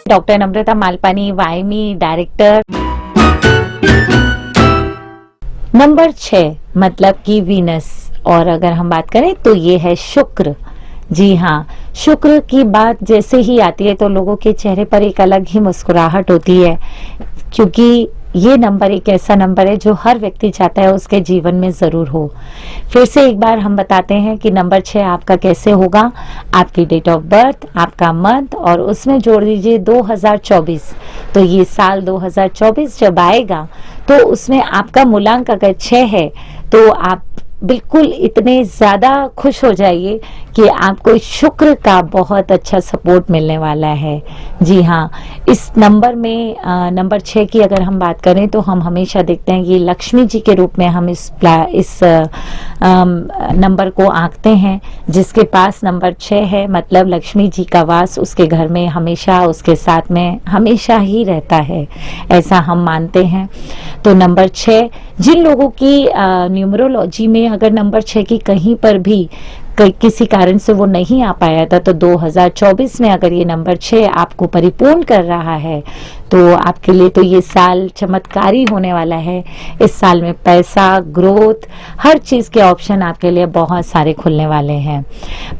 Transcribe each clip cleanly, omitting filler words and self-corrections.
Doctor नम्रता Malpani, वायमी director. Number 6 मतलब कि Venus, और अगर हम बात करें तो ये है शुक्र। जी हाँ, शुक्र की बात जैसे ही आती है तो लोगों के चेहरे पर एक अलग ही मुस्कुराहट होती है, क्योंकि ये नंबर एक ऐसा नंबर है जो हर व्यक्ति चाहता है उसके जीवन में जरूर हो। फिर से एक बार हम बताते हैं कि नंबर 6 आपका कैसे होगा। आपकी डेट ऑफ बर्थ, आपका मंथ और उसमें जोड़ दीजिए 2024। तो ये साल 2024 जब आएगा तो उसमें आपका मूलांक अगर 6 है तो आप बिल्कुल इतने ज्यादा खुश हो जाइए कि आपको शुक्र का बहुत अच्छा सपोर्ट मिलने वाला है। जी हाँ, इस नंबर में नंबर 6 की अगर हम बात करें तो हम हमेशा देखते हैं ये लक्ष्मी जी के रूप में हम इस नंबर को आंकते हैं। जिसके पास नंबर 6 है मतलब लक्ष्मी जी का वास उसके घर में हमेशा, उसके साथ में हमेशा ही रहता है, ऐसा हम मानते हैं। तो नंबर 6 जिन लोगों की न्यूमरोलॉजी में अगर नंबर 6 की कहीं पर भी किसी कारण से वो नहीं आ पाया था तो 2024 में अगर ये नंबर 6 आपको परिपूर्ण कर रहा है तो आपके लिए तो ये साल चमत्कारी होने वाला है। इस साल में पैसा, ग्रोथ, हर चीज के ऑप्शन आपके लिए बहुत सारे खुलने वाले हैं।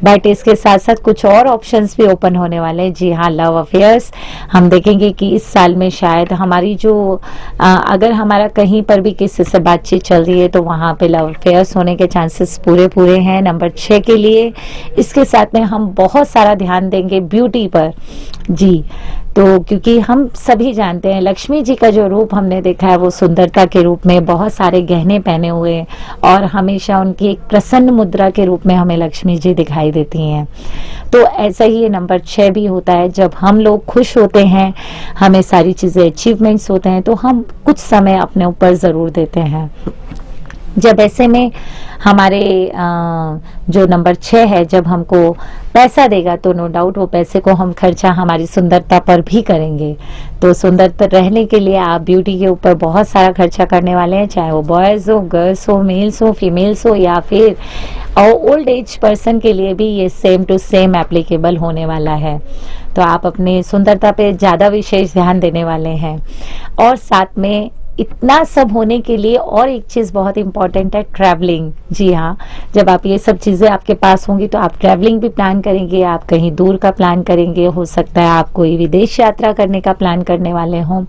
बट इसके साथ साथ कुछ और ऑप्शंस भी ओपन होने वाले हैं। जी हाँ, लव अफेयर्स हम देखेंगे कि इस साल में शायद हमारी जो अगर हमारा कहीं पर भी किसी से बातचीत चल रही है तो वहां पे लव अफेयर्स होने के चांसेस पूरे हैं नंबर 6 के लिए। इसके साथ में हम बहुत सारा ध्यान देंगे ब्यूटी पर। जी, तो क्योंकि हम सभी जानते हैं लक्ष्मी जी का जो रूप हमने देखा है वो सुंदरता के रूप में, बहुत सारे गहने पहने हुए और हमेशा उनकी एक प्रसन्न मुद्रा के रूप में हमें लक्ष्मी जी दिखाई देती हैं। तो ऐसा ही ये नंबर 6 भी होता है। जब हम लोग खुश होते हैं, हमें सारी चीजें अचीवमेंट्स होते हैं तो हम कुछ समय अपने ऊपर जरूर देते हैं। जब ऐसे में हमारे जो नंबर 6 है जब हमको पैसा देगा तो नो डाउट वो पैसे को हम खर्चा हमारी सुंदरता पर भी करेंगे। तो सुंदरता रहने के लिए आप ब्यूटी के ऊपर बहुत सारा खर्चा करने वाले हैं, चाहे वो बॉयज हो, गर्ल्स हो, मेल्स हो, फीमेल्स हो या फिर ओल्ड एज पर्सन के लिए भी ये सेम टू सेम एप्लीकेबल होने वाला है। तो आप अपनी सुंदरता पे ज्यादा विशेष ध्यान देने वाले हैं। और साथ में इतना सब होने के लिए और एक चीज बहुत इंपॉर्टेंट है, ट्रैवलिंग। जी हाँ, जब आप ये सब चीजें आपके पास होंगी तो आप ट्रैवलिंग भी प्लान करेंगे, आप कहीं दूर का प्लान करेंगे, हो सकता है आप कोई विदेश यात्रा करने का प्लान करने वाले हों,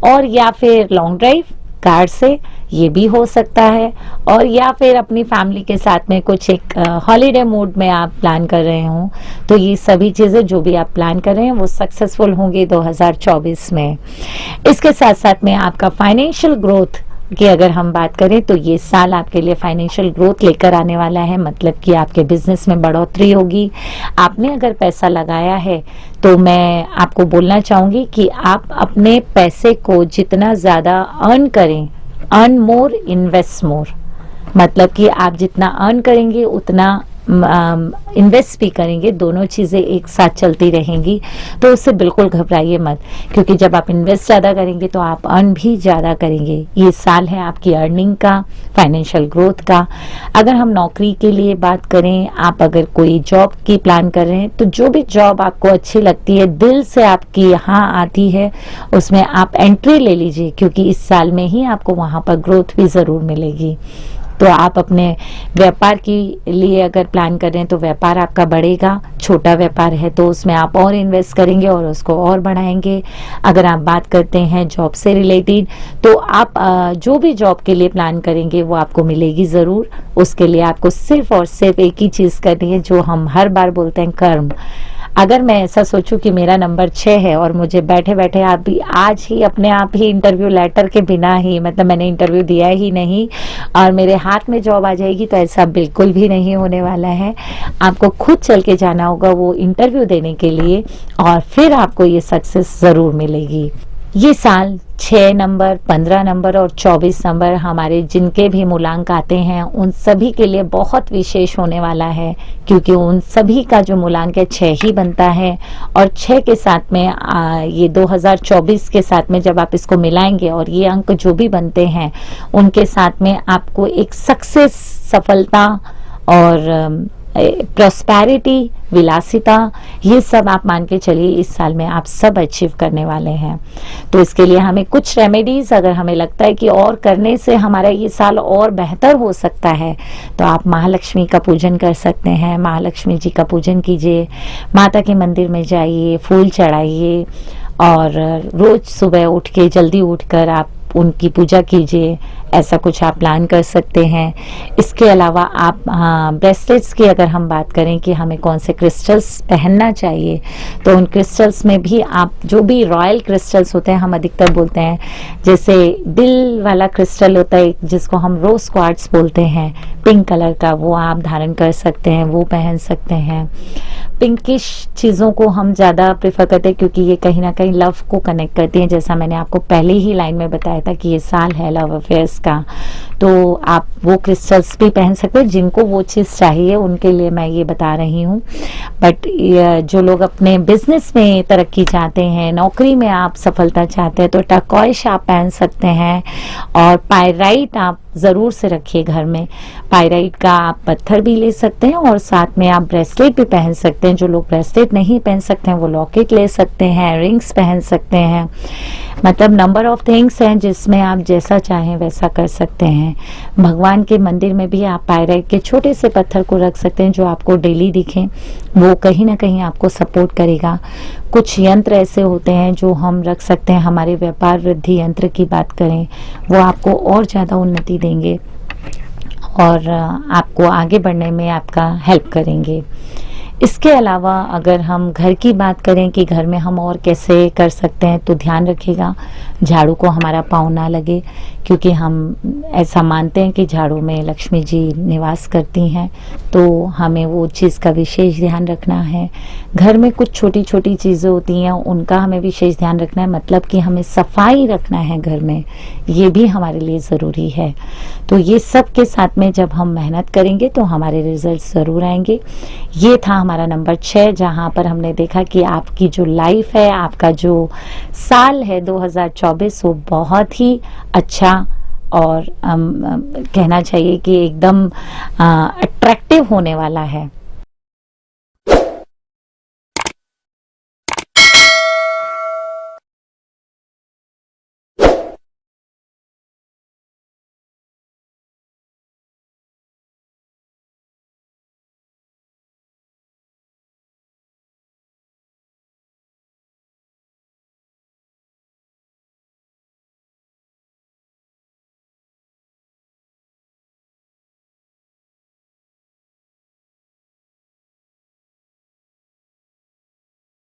और या फिर लॉन्ग ड्राइव कार से, ये भी हो सकता है, और या फिर अपनी फैमिली के साथ में कुछ एक हॉलीडे मूड में आप प्लान कर रहे हो। तो ये सभी चीजें जो भी आप प्लान कर रहे हैं वो सक्सेसफुल होंगी 2024 में। इसके साथ साथ में आपका फाइनेंशियल ग्रोथ की अगर हम बात करें तो ये साल आपके लिए फाइनेंशियल ग्रोथ लेकर आने वाला है, मतलब कि आपके बिजनेस में बढ़ोतरी होगी। आपने अगर पैसा लगाया है तो मैं आपको बोलना चाहूंगी कि आप अपने पैसे को जितना ज्यादा अर्न करें, अर्न मोर इन्वेस्ट मोर, मतलब कि आप जितना अर्न करेंगे उतना इन्वेस्ट भी करेंगे, दोनों चीजें एक साथ चलती रहेंगी। तो उससे बिल्कुल घबराइए मत, क्योंकि जब आप इन्वेस्ट ज्यादा करेंगे तो आप अर्न भी ज्यादा करेंगे। ये साल है आपकी अर्निंग का, फाइनेंशियल ग्रोथ का। अगर हम नौकरी के लिए बात करें, आप अगर कोई जॉब की प्लान कर रहे हैं तो जो भी जॉब आपको अच्छी लगती है, दिल से आपकी यहाँ आती है, उसमें आप एंट्री ले लीजिए, क्योंकि इस साल में ही आपको वहां पर ग्रोथ भी जरूर मिलेगी। तो आप अपने व्यापार के लिए अगर प्लान कर रहे हैं तो व्यापार आपका बढ़ेगा। छोटा व्यापार है तो उसमें आप और इन्वेस्ट करेंगे और उसको और बढ़ाएंगे। अगर आप बात करते हैं जॉब से रिलेटेड तो आप जो भी जॉब के लिए प्लान करेंगे वो आपको मिलेगी ज़रूर। उसके लिए आपको सिर्फ और सिर्फ एक ही चीज़ करनी है जो हम हर बार बोलते हैं, कर्म। अगर मैं ऐसा सोचूं कि मेरा नंबर 6 है और मुझे बैठे बैठे आप भी आज ही अपने आप ही इंटरव्यू लेटर के बिना ही, मतलब मैंने इंटरव्यू दिया ही नहीं और मेरे हाथ में जॉब आ जाएगी, तो ऐसा बिल्कुल भी नहीं होने वाला है। आपको खुद चल के जाना होगा वो इंटरव्यू देने के लिए और फिर आपको ये सक्सेस जरूर मिलेगी। ये साल 6 नंबर, 15 नंबर और 24 नंबर हमारे जिनके भी मूलांक आते हैं उन सभी के लिए बहुत विशेष होने वाला है, क्योंकि उन सभी का जो मूलांक है 6 ही बनता है। और 6 के साथ में ये 2024 के साथ में जब आप इसको मिलाएंगे और ये अंक जो भी बनते हैं उनके साथ में आपको एक सक्सेस, सफलता और प्रॉस्पेरिटी, विलासिता, ये सब आप मान के चलिए इस साल में आप सब अचीव करने वाले हैं। तो इसके लिए हमें कुछ रेमेडीज, अगर हमें लगता है कि और करने से हमारा ये साल और बेहतर हो सकता है, तो आप महालक्ष्मी का पूजन कर सकते हैं। महालक्ष्मी जी का पूजन कीजिए, माता के मंदिर में जाइए, फूल चढ़ाइए और रोज सुबह उठ के जल्दी उठकर आप उनकी पूजा कीजिए। ऐसा कुछ आप प्लान कर सकते हैं। इसके अलावा आप ब्रेसलेट्स की अगर हम बात करें कि हमें कौन से क्रिस्टल्स पहनना चाहिए, तो उन क्रिस्टल्स में भी आप जो भी रॉयल क्रिस्टल्स होते हैं, हम अधिकतर बोलते हैं, जैसे दिल वाला क्रिस्टल होता है जिसको हम रोज क्वार्ट्स बोलते हैं, पिंक कलर का, वो आप धारण कर सकते हैं, वो पहन सकते हैं। पिंकिश चीज़ों को हम ज़्यादा प्रेफर करते हैं क्योंकि ये कहीं ना कहीं लव को कनेक्ट करती हैं, जैसा मैंने आपको पहले ही लाइन में बताया था कि ये साल है लव अफेयर्स का। तो आप वो क्रिस्टल्स भी पहन सकते हैं, जिनको वो चीज़ चाहिए उनके लिए मैं ये बता रही हूँ। बट जो लोग अपने बिजनेस में तरक्की चाहते हैं, नौकरी में आप सफलता चाहते हैं, तो टर्कोइश आप पहन सकते हैं। और पायराइट आप ज़रूर से रखिए घर में। पायराइट का आप पत्थर भी ले सकते हैं और साथ में आप ब्रेसलेट भी पहन सकते हैं। जो लोग ब्रेसलेट नहीं पहन सकते हैं वो लॉकेट ले सकते हैं, रिंग्स पहन सकते हैं। मतलब नंबर ऑफ थिंग्स हैं जिसमें आप जैसा चाहें वैसा कर सकते हैं। भगवान के मंदिर में भी आप पायराइट के छोटे से पत्थर को रख सकते हैं जो आपको डेली दिखें, वो कहीं ना कहीं आपको सपोर्ट करेगा। कुछ यंत्र ऐसे होते हैं जो हम रख सकते हैं, हमारे व्यापार वृद्धि यंत्र की बात करें, वो आपको और ज़्यादा उन्नति देंगे और आपको आगे बढ़ने में आपका हेल्प करेंगे। इसके अलावा अगर हम घर की बात करें कि घर में हम और कैसे कर सकते हैं, तो ध्यान रखिएगा झाड़ू को हमारा पाँव ना लगे, क्योंकि हम ऐसा मानते हैं कि झाड़ू में लक्ष्मी जी निवास करती हैं, तो हमें वो चीज़ का विशेष ध्यान रखना है। घर में कुछ छोटी छोटी चीज़ें होती हैं, उनका हमें विशेष ध्यान रखना है, मतलब कि हमें सफाई रखना है घर में, ये भी हमारे लिए ज़रूरी है। तो ये सब के साथ में जब हम मेहनत करेंगे तो हमारे रिजल्ट ज़रूर आएंगे। ये था हमारा नंबर 6, जहाँ पर हमने देखा कि आपकी जो लाइफ है, आपका जो साल है 2024, वो बहुत ही अच्छा और कहना चाहिए कि एकदम अट्रैक्टिव होने वाला है।